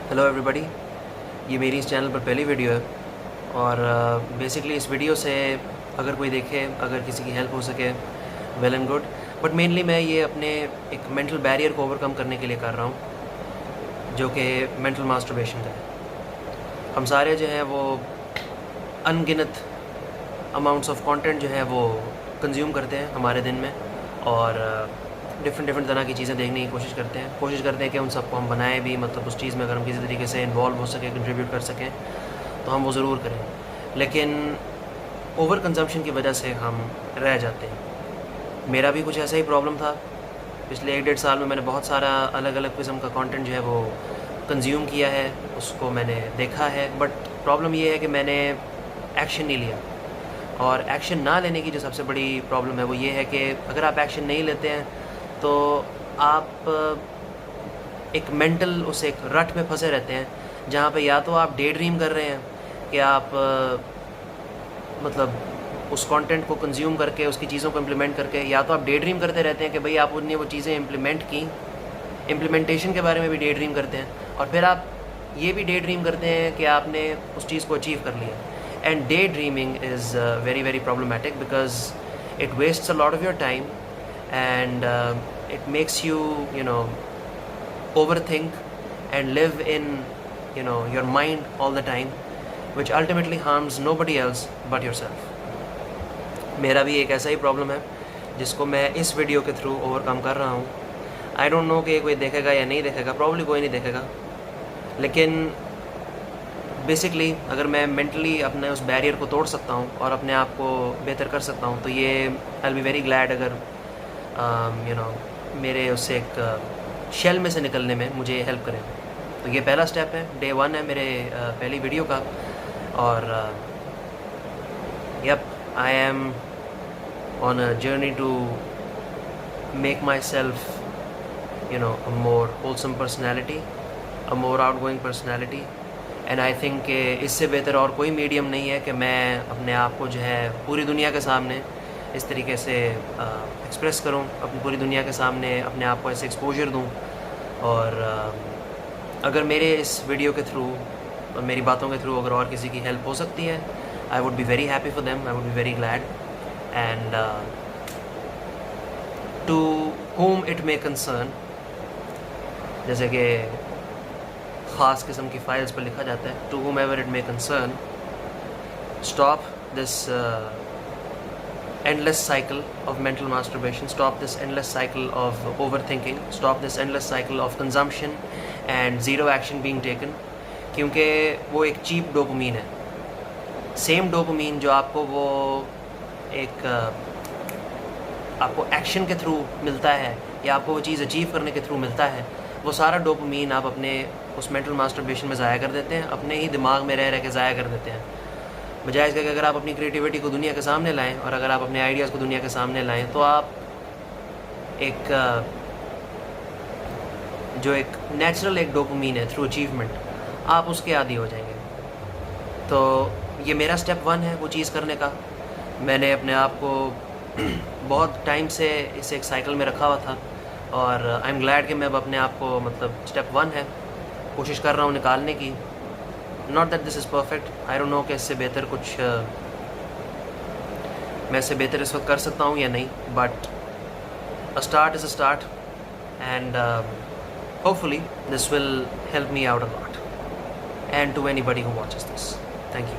Hello everybody, ये मेरी इस चैनल पर पहली वीडियो है और बेसिकली इस वीडियो से अगर कोई देखे, अगर किसी की हेल्प हो सके, well and good. But mainly मैं ये अपने एक मेंटल बैरियर को ओवरकम करने के लिए कर रहा हूँ, जो कि मेंटल मास्टरबेशन का है। हम सारे जो हैं वो अनगिनत अमाउंट्स ऑफ कंटेंट जो है वो कंज्यूम करते हैं हमारे दिन में, और डिफरेंट तरह की चीज़ें देखने की कोशिश करते हैं कि उन सबको हम बनाएं भी, मतलब उस चीज़ में अगर हम किसी तरीके से इन्वॉल्व हो सके, कंट्रीब्यूट कर सकें तो हम वो ज़रूर करें। लेकिन ओवर कंजम्पशन की वजह से हम रह जाते हैं। मेरा भी कुछ ऐसा ही प्रॉब्लम था। पिछले 1-1.5 साल में मैंने बहुत सारा अलग अलग किस्म का कंटेंट जो है वो कंज्यूम किया है, उसको मैंने देखा है। बट प्रॉब्लम ये है कि मैंने एक्शन नहीं लिया, और एक्शन ना लेने की जो सबसे बड़ी प्रॉब्लम है वो ये है कि अगर आप एक्शन नहीं लेते हैं तो आप एक मेंटल उस एक रट में फंसे रहते हैं, जहाँ पे या तो आप डे ड्रीम कर रहे हैं कि आप मतलब उस कंटेंट को कंज्यूम करके, उसकी चीज़ों को इम्प्लीमेंट करके, या तो आप डे ड्रीम करते रहते हैं कि भाई आप उनने वो चीज़ें इम्प्लीमेंट की, इम्प्लीमेंटेशन के बारे में भी डे ड्रीम करते हैं, और फिर आप ये भी डे ड्रीम करते हैं कि आपने उस चीज़ को अचीव कर लिया। And day dreaming is very problematic because it wastes a lot of your time and it makes you overthink and live in your mind all the time, which ultimately harms nobody else but yourself. मेरा भी एक ऐसा ही problem है जिसको मैं इस video के through overcome कर रहा हूँ। आई डोंट नो कि कोई देखेगा या नहीं देखेगा, प्रॉब्ली कोई नहीं देखेगा, लेकिन बेसिकली अगर मैं मेंटली अपने उस बैरियर को तोड़ सकता हूँ और अपने आप को बेहतर कर सकता हूँ तो ये I will be very glad अगर मेरे उससे एक शेल में से निकलने में मुझे हेल्प करें। तो ये पहला स्टेप है, डे 1 है मेरे पहली वीडियो का। और yup, I am on a journey to make myself a more wholesome personality, a more outgoing personality. And I think कि इससे बेहतर और कोई मीडियम नहीं है कि मैं अपने आप को जो है पूरी दुनिया के सामने इस तरीके से एक्सप्रेस करूं, अपनी पूरी दुनिया के सामने अपने आप को ऐसे एक्सपोजर दूं। और अगर मेरे इस वीडियो के थ्रू और मेरी बातों के थ्रू अगर और किसी की हेल्प हो सकती है, I would be very happy for them, I would be very glad. And to whom it may concern, जैसे कि ख़ास किस्म की फाइल्स पर लिखा जाता है, to whom ever it may concern, stop this endless cycle of mental masturbation, stop this endless cycle of overthinking, stop this endless cycle of consumption and zero action being taken, क्योंकि वो एक cheap dopamine है। Same dopamine जो आपको वो एक आपको action के थ्रू मिलता है या आपको वो चीज़ अचीव करने के थ्रू मिलता है, वो सारा डोपामीन आप अपने उस मेंटल मास्टरबेशन में ज़ाया कर देते हैं, अपने ही दिमाग में रह के ज़ाया कर देते हैं। बजाय इसके कि अगर आप अपनी क्रिएटिविटी को दुनिया के सामने लाएं और अगर आप अपने आइडियाज़ को दुनिया के सामने लाएं तो आप एक जो एक नेचुरल एक डोपामीन है थ्रू अचीवमेंट, आप उसके आदी हो जाएंगे। तो ये मेरा स्टेप 1 है वो चीज़ करने का। मैंने अपने आप को बहुत टाइम से इस एक साइकिल में रखा हुआ था, और आई एम ग्लैड कि मैं अब अपने आप को, मतलब स्टेप 1 है, कोशिश कर रहा हूँ निकालने की। Not that this is perfect, I don't know कि इससे बेहतर कुछ मैं इससे बेहतर इस वक्त कर सकता हूँ या नहीं, but a start is a start, and hopefully this will help me out a lot, and to anybody who watches this. Thank you.